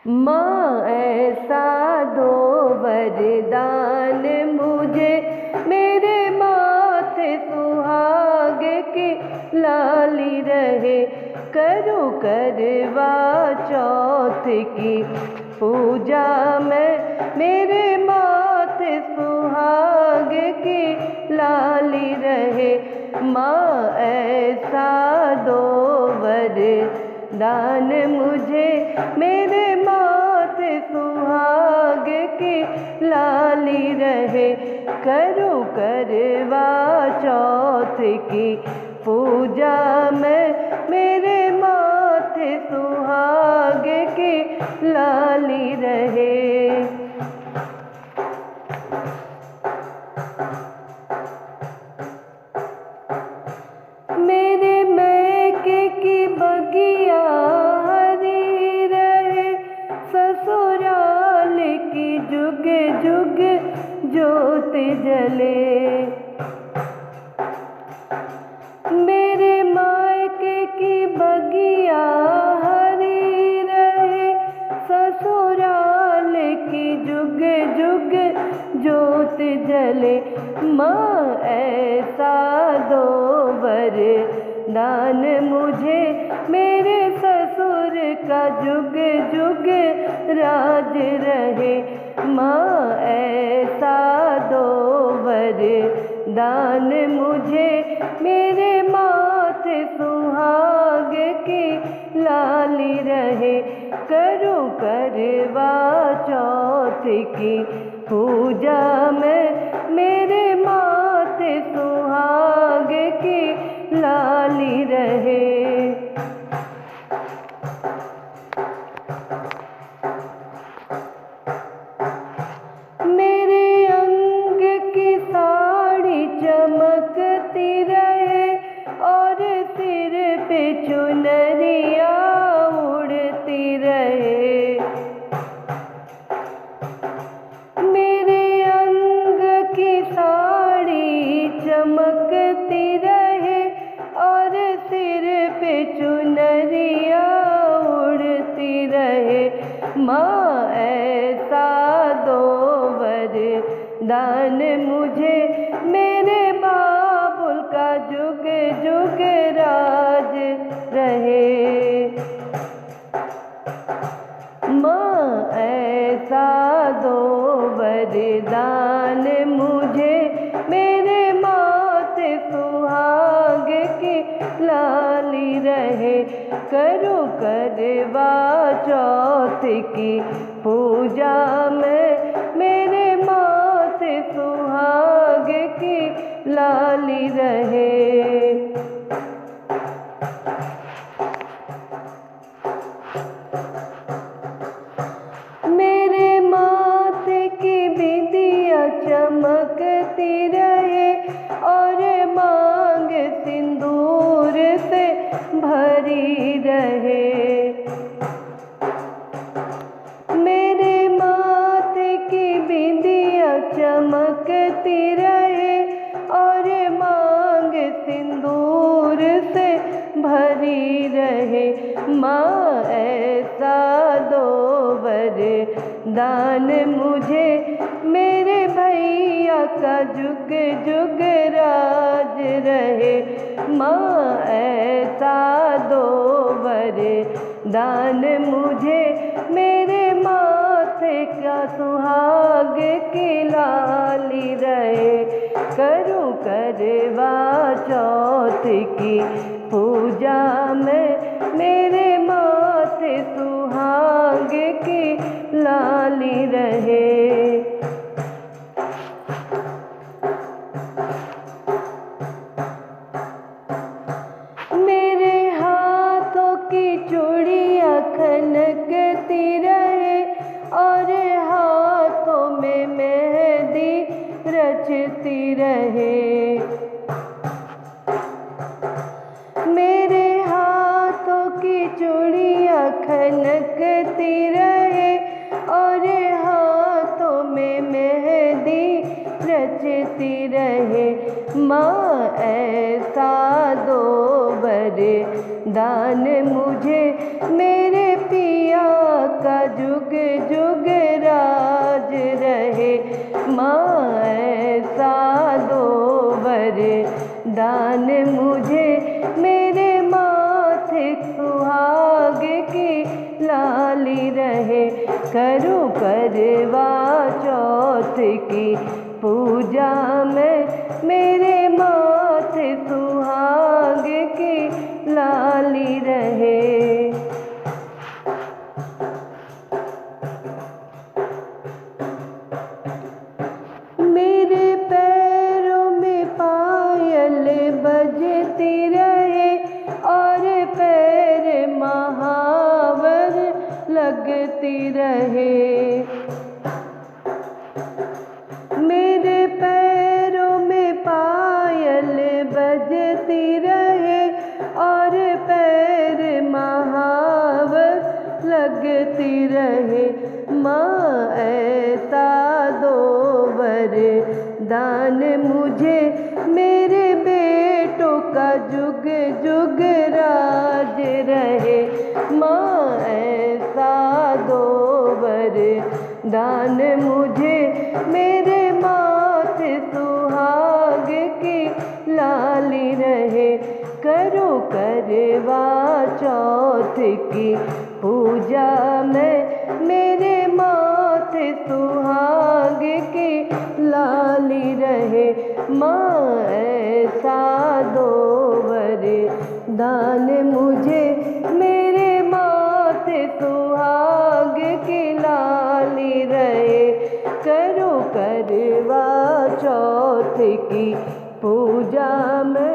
माँ ऐसा दो वरदान मुझे, मेरे माथे सुहाग की लाली रहे। करूँ करवा चौथ की पूजा मैं, मेरे माथे सुहाग की लाली रहे। माँ ऐसा दो वरदान मुझे, मेरे माथे सुहाग की लाली रहे। करूँ करवा चौथ की पूजा मैं, मेरे माथे सुहाग की लाली रहे। मेरे मैके की बगिया हरी रहे, ससुराल की जुग जुग ज्योत जले। मेरे मायके की बगिया हरी रहे, ससुराल की जुग जुग ज्योत जले। माँ ऐसा दो वरदान मुझे, मेरे ससुर का जुग जुग राज रहे। माँ ऐसा दो वरदान मुझे, मेरे माथे सुहाग की लाली रहे। करूँ करवा चौथ की पूजा मैं, मेरे माथे सुहाग की लाली रहे। मेरे अंग की साड़ी चमकती रहे, और सिर पे चुनरिया उड़ती रहे। मेरे अंग की साड़ी चमकती रहे, और सिर पे चुनरिया उड़ती रहे। माँ ऐसा दो वरदान मुझे, मेरे बाबुल का जुग जुग राज रहे। माँ ऐसा दो वरदान मुझे, मेरे माथे सुहाग की लाली रहे। करूँ करवा चौथ की पूजा मैं, मेरे माथे सुहाग की लाली रहे। मेरे माथे की बिंदिया चमकती रहे, और मांग सिंदूर से भरी रहे। मेरे माथे की बिंदिया चमकती रहे, और मांग सिंदूर से भरी रहे। माँ ऐसा दो वरदान मुझे, मेरे भैया का जुग जुग राज रहे। माँ ऐसा दो वरदान मुझे, मेरे माथे का सुहाग की लाली रहे। करूँ करवा चौथ की पूजा मैं, मेरे माथे सुहाग की लाली रहे। मेरे हाथों की चूड़ियाँ खनकती रहे, और हाथों में मेहंदी रचती रहे। मेरे हाथों की चूड़ियाँ खनकती रहे, और हाथों में मेहंदी रचती रहे। माँ ऐसा दो वरदान मुझे, मेरे पिया का जुग जुग राज रहे। माँ ऐसा दो वरदान मुझे, मेरे माथे सुहाग की लाली रहे। करूं करवा चौथ की पूजा में, मेरे माथे सुहाग की लाली रहे। मेरे पैरों में पायल बजती रहे और पैर महावर लगती रहे। मेरे पैरों में पायल बजती रहे और पैर महावर लगती रहे। माँ ऐसा दो वरदान मुझे, मेरे बेटों का जुग जुग राज रहे। माँ ऐसा दो वरदान मुझे, मेरे माथे सुहाग की लाली रहे। करो करवा चौथ की पूजा में, मेरे माथे सुहाग की लाली रहे। माँ ऐसा दो वरदान मुझे, मेरे माथे सुहाग की लाली रहे। करो करवा चौथ की पूजा में,